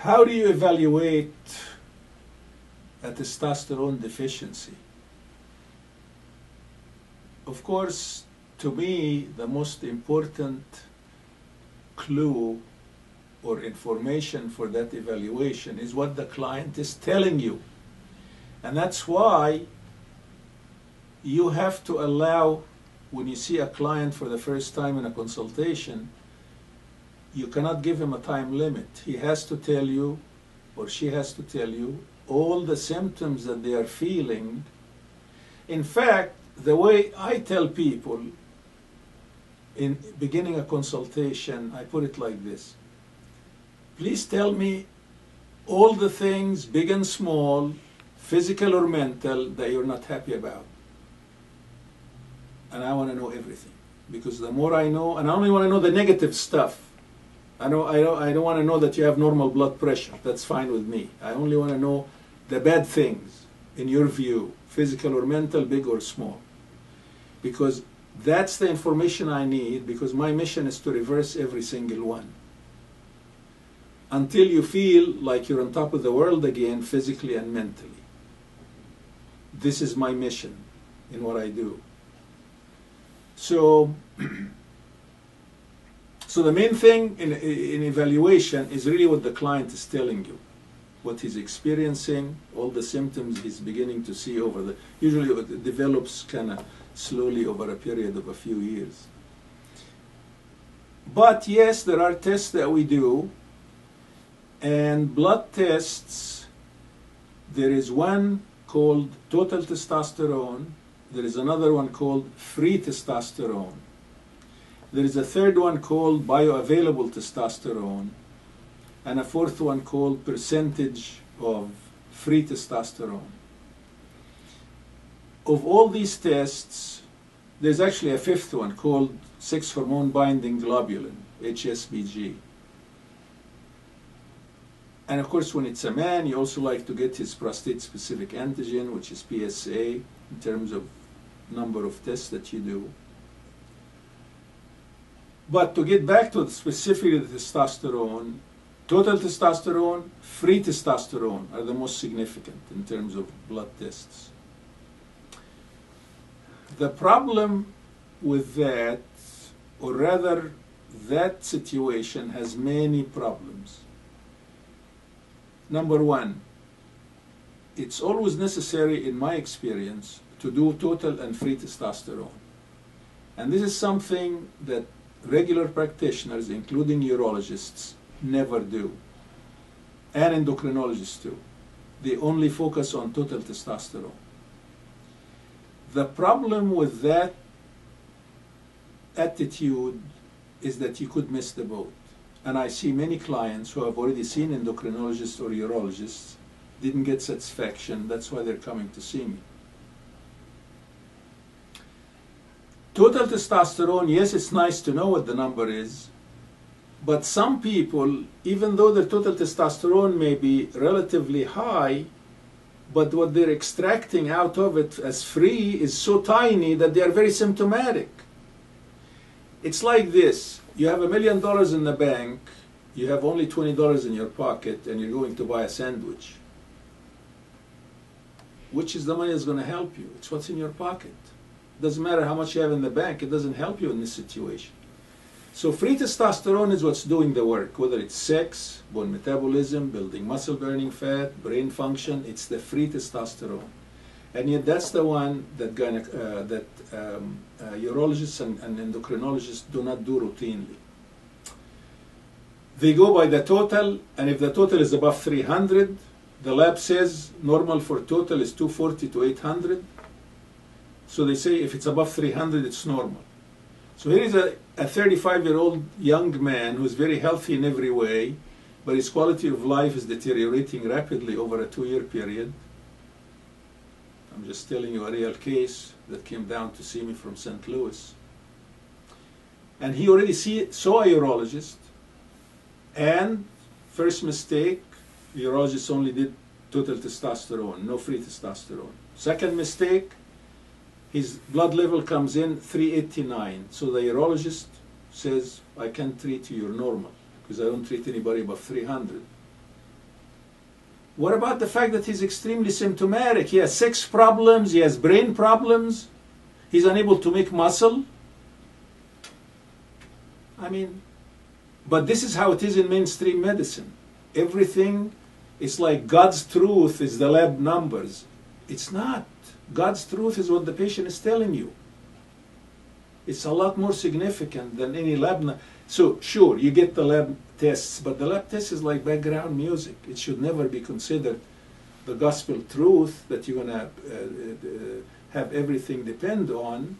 How do you evaluate a testosterone deficiency? Of course, to me, the most important clue or information for that evaluation is what the client is telling you. And that's why you have to allow, when you see a client for the first time in a consultation, you cannot give him a time limit. He has to tell you, or she has to tell you, all the symptoms that they are feeling. In fact, the way I tell people in beginning a consultation, I put it like this. Please tell me all the things, big and small, physical or mental, that you're not happy about. And I want to know everything. Because the more I know, and I only want to know the negative stuff. I don't want to know that you have normal blood pressure. That's fine with me. I only want to know the bad things, in your view, physical or mental, big or small. Because that's the information I need, because my mission is to reverse every single one. Until you feel like you're on top of the world again, physically and mentally. This is my mission in what I do. So the main thing in evaluation is really what the client is telling you, what he's experiencing, all the symptoms he's beginning to see usually it develops kind of slowly over a period of a few years. But yes, there are tests that we do, and blood tests, there is one called total testosterone, there is another one called free testosterone. There is a third one called bioavailable testosterone, and a fourth one called percentage of free testosterone. Of all these tests, there's actually a fifth one called 6-hormone binding globulin, HSBG. And of course, when it's a man, you also like to get his prostate-specific antigen, which is PSA, in terms of number of tests that you do. But to get back to specifically the testosterone, total testosterone, free testosterone are the most significant in terms of blood tests. The problem with that, or rather that situation, has many problems. Number one, it's always necessary, in my experience, to do total and free testosterone. And this is something that regular practitioners, including urologists, never do. And endocrinologists too. They only focus on total testosterone. The problem with that attitude is that you could miss the boat. And I see many clients who have already seen endocrinologists or urologists, didn't get satisfaction, that's why they're coming to see me. Total testosterone, yes, it's nice to know what the number is, but some people, even though their total testosterone may be relatively high, but what they're extracting out of it as free is so tiny that they are very symptomatic. It's like this. You have $1 million in the bank, you have only $20 in your pocket, and you're going to buy a sandwich. Which is the money that's going to help you? It's what's in your pocket. It doesn't matter how much you have in the bank, it doesn't help you in this situation. So free testosterone is what's doing the work, whether it's sex, bone metabolism, building muscle burning fat, brain function, it's the free testosterone. And yet that's the one that urologists and endocrinologists do not do routinely. They go by the total, and if the total is above 300, the lab says normal for total is 240 to 800. So they say if it's above 300, it's normal. So here is a 35-year-old young man who's very healthy in every way, but his quality of life is deteriorating rapidly over a 2-year period. I'm just telling you a real case that came down to see me from St. Louis. And he already saw a urologist, and first mistake, the urologist only did total testosterone, no free testosterone. Second mistake, his blood level comes in 389. So the urologist says, I can't treat you, you're normal, because I don't treat anybody above 300. What about the fact that he's extremely symptomatic? He has sex problems, he has brain problems, he's unable to make muscle. I mean, but this is how it is in mainstream medicine. Everything is like God's truth is the lab numbers. It's not. God's truth is what the patient is telling you. It's a lot more significant than any lab. So sure, you get the lab tests, but the lab test is like background music. It should never be considered the gospel truth that you're going to have everything depend on.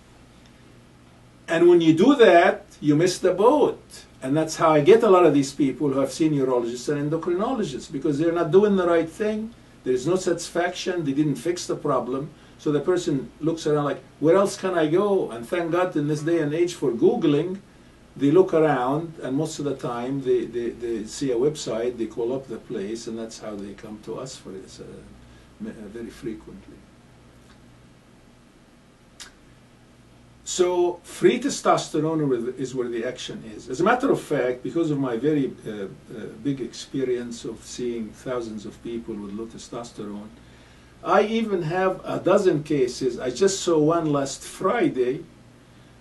And when you do that, you miss the boat. And that's how I get a lot of these people who have seen urologists and endocrinologists, because they're not doing the right thing. There's no satisfaction. They didn't fix the problem. So the person looks around like, where else can I go? And thank God in this day and age for Googling, they look around, and most of the time they see a website, they call up the place, and that's how they come to us for this very frequently. So free testosterone is where the action is. As a matter of fact, because of my very big experience of seeing thousands of people with low testosterone, I even have a dozen cases. I just saw one last Friday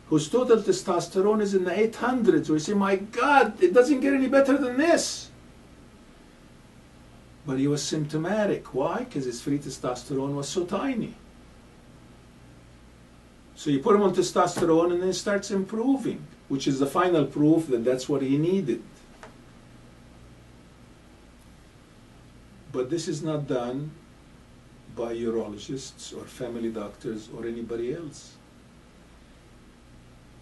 whose total testosterone is in the 800s. We say, my God, it doesn't get any better than this. But he was symptomatic. Why? Because his free testosterone was so tiny. So you put him on testosterone and then it starts improving, which is the final proof that that's what he needed. But this is not done by urologists or family doctors or anybody else.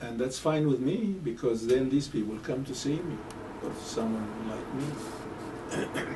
And that's fine with me, because then these people come to see me, or someone like me.